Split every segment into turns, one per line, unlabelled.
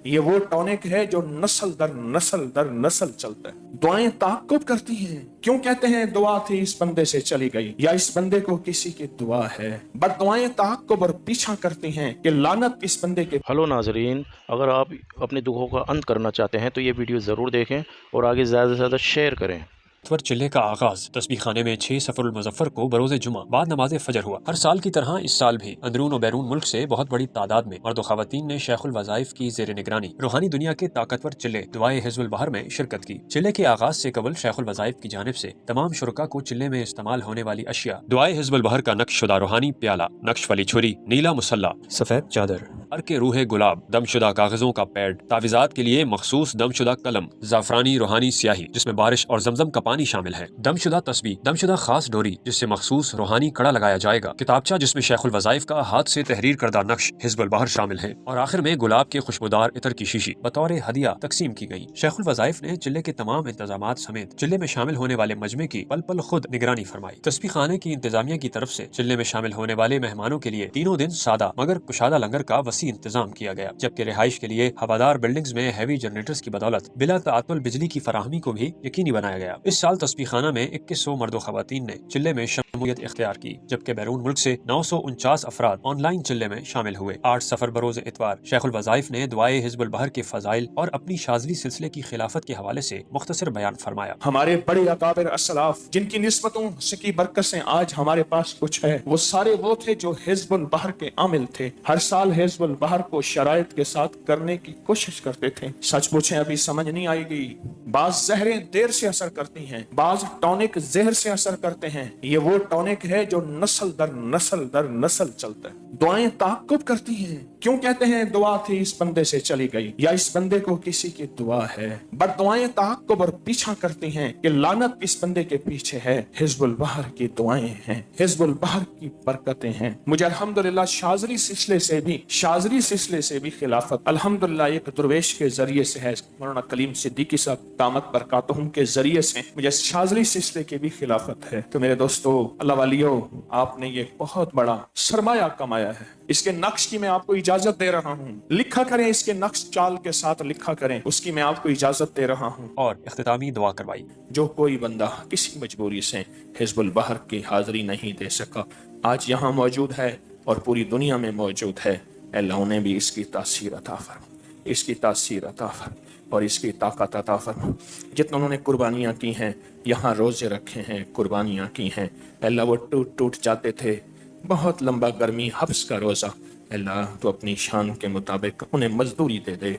ये वो टॉनिक है जो नस्ल दर नस्ल चलता है। दुआएं ताक़ुब करती हैं। क्यों कहते हैं दुआ थी इस बंदे से चली गई, या इस बंदे को किसी की दुआ है। बट दुआएं ताक़ुब और पीछा करती हैं कि लानत इस बंदे के।
हेलो नाजरीन, अगर आप अपने दुखों का अंत करना चाहते हैं तो ये वीडियो ज़रूर देखें और आगे ज़्यादा से ज़्यादा शेयर करें।
चिल्ले का आगाज तस्बीह खाने में 6 सफरुल मुज़फ्फर को बरोज़ जुमा बाद नमाज फजर हुआ। हर साल की तरह इस साल भी अंदरून और बैरून मुल्क से बहुत बड़ी तादाद में मर्द ख़वातीन ने शेखुल वज़ाइफ की ज़ेर निगरानी रूहानी दुनिया के ताकतवर चिल्ले दुआए हिज़्बुल बहर में शिरकत की। चिल्ले के आगाज से कबल शेखुल वज़ाइफ की जानिब से तमाम शुरका को चिल्ले में इस्तेमाल होने वाली अशिया दुआए हिज़्बुल बहर का नक्श शुदा रूहानी प्याला, नक्श वाली छुरी, नीला मुसल्ला, सफ़ेद चादर, अर्के रूहे गुलाब, दमशुदा कागजों का पैड, तावीज़ात के लिए मखसूस दमशुदा कलम, ज़ाफ़रानी रूहानी स्याही जिसमें बारिश और जमजम का पानी शामिल है, दमशुदा तस्बीह, दमशुदा खास डोरी जिससे मखसूस रूहानी कड़ा लगाया जाएगा, किताबचा जिसमें शेखुल वज़ाइफ का हाथ से तहरीर करदा नक्श हिज़्बुल बहर शामिल है, और आखिर में गुलाब के खुशबूदार इतर की शीशी बतौर हदिया तकसीम की गई। शेखुल वज़ाइफ ने चिल्ले के तमाम इंतजामात समेत चिल्ले में शामिल होने वाले मजमे की पल पल खुद निगरानी फरमाई। तस्बीह खाने की इंतजामिया की तरफ से चिल्ले में शामिल होने वाले मेहमानों के लिए तीनों दिन सादा मगर कुशादा लंगर का वसी इंतजाम किया गया, जबकि रिहाइश के लिए हवादार बिल्डिंग्स में हैवी जनरेटर्स की बदौलत बिला ताअत्तुल बिजली की फराहमी को भी यकीनी बनाया गया। इस साल तस्बीह खाना में 2100 मर्द ख़वातीन ने चिल्ले में शमूलियत इख्तियार की, जबकि बैरून मुल्क से 949 अफराद ऑनलाइन चिल्ले में शामिल हुए। 8 सफर बरोज इतवार शेखुल वज़ाइफ ने दुआए हिज़्बुल बहर के फ़ज़ाइल और अपनी शाज़ली सिलसिले की खिलाफत के हवाले से मुख्तसर बयान फरमाया।
हमारे बड़े अकाबिर अस्सलाफ जिनकी निस्बतों से की बरकत से आज हमारे पास कुछ है, वो सारे वो थे जो हिज़्बुल बहर के आमिल थे। हर साल हिज़्बुल बहर को शराइत के साथ करने की कोशिश करते थे। सच पूछें अभी समझ नहीं आएगी। बाज जहरें देर से असर करती हैं, बाज टॉनिक जहर से असर करते हैं। ये वो टॉनिक है जो नस्ल दर नस्ल चलता है। दुआएं ताक़ुब करती हैं। क्यों कहते हैं दुआ थी इस बंदे से चली गई, या इस बंदे को किसी की दुआ है। बट दुआएं ताक़ुब और पीछा करती हैं कि लानत इस बंदे के पीछे है। हिज़्बुल बहर की दुआएं हैं, हिज़्बुल बहर की बरकतें हैं। मुझे अल्हम्दुलिल्लाह शाज़री सिलसिले से भी खिलाफत अल्हम्दुलिल्लाह एक दुर्वेश के जरिए से है। मौलाना कलीम सिद्दीकी साहब दामत बरकातुहुम के जरिए से मुझे शाज़री सिलसिले की भी खिलाफत है। तो मेरे दोस्तों, अल्लाह वालियों, आपने ये बहुत बड़ा सरमाया कमाया है। इसके नक्श की मैं आपको इजाजत दे रहा हूँ। लिखा करें, इसके नक्श चाल के साथ लिखा करें, उसकी मैं आपको इजाजत दे रहा हूँ।
और इख्तितामी दुआ करवाई।
जो कोई बंदा किसी मजबूरी से हिज़्बुल बहर की हाजिरी नहीं दे सका, आज यहाँ मौजूद है और पूरी दुनिया में मौजूद है, अल्लाह उन्हें भी इसकी तासीर अता फरमा, इसकी तासीर अता फरमा और इसकी ताकत अता फरमा। जितना उन्होंने कुर्बानियाँ की हैं, यहाँ रोज़े रखे हैं, कुर्बानियाँ की हैं, अल्लाह वो टूट टूट जाते थे। बहुत लंबा गर्मी हब्स का रोज़ा, अल्लाह तो अपनी शान के मुताबिक उन्हें मजदूरी दे दे,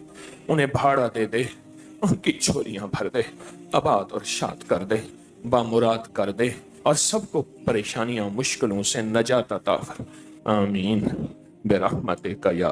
उन्हें भाड़ा दे दे, उनकी झोलियाँ भर दे, आबाद और शाद कर दे, बामुराद कर दे और सबको परेशानियाँ मुश्किलों से नजात अता फरमा। आमीन बिरहमतिका या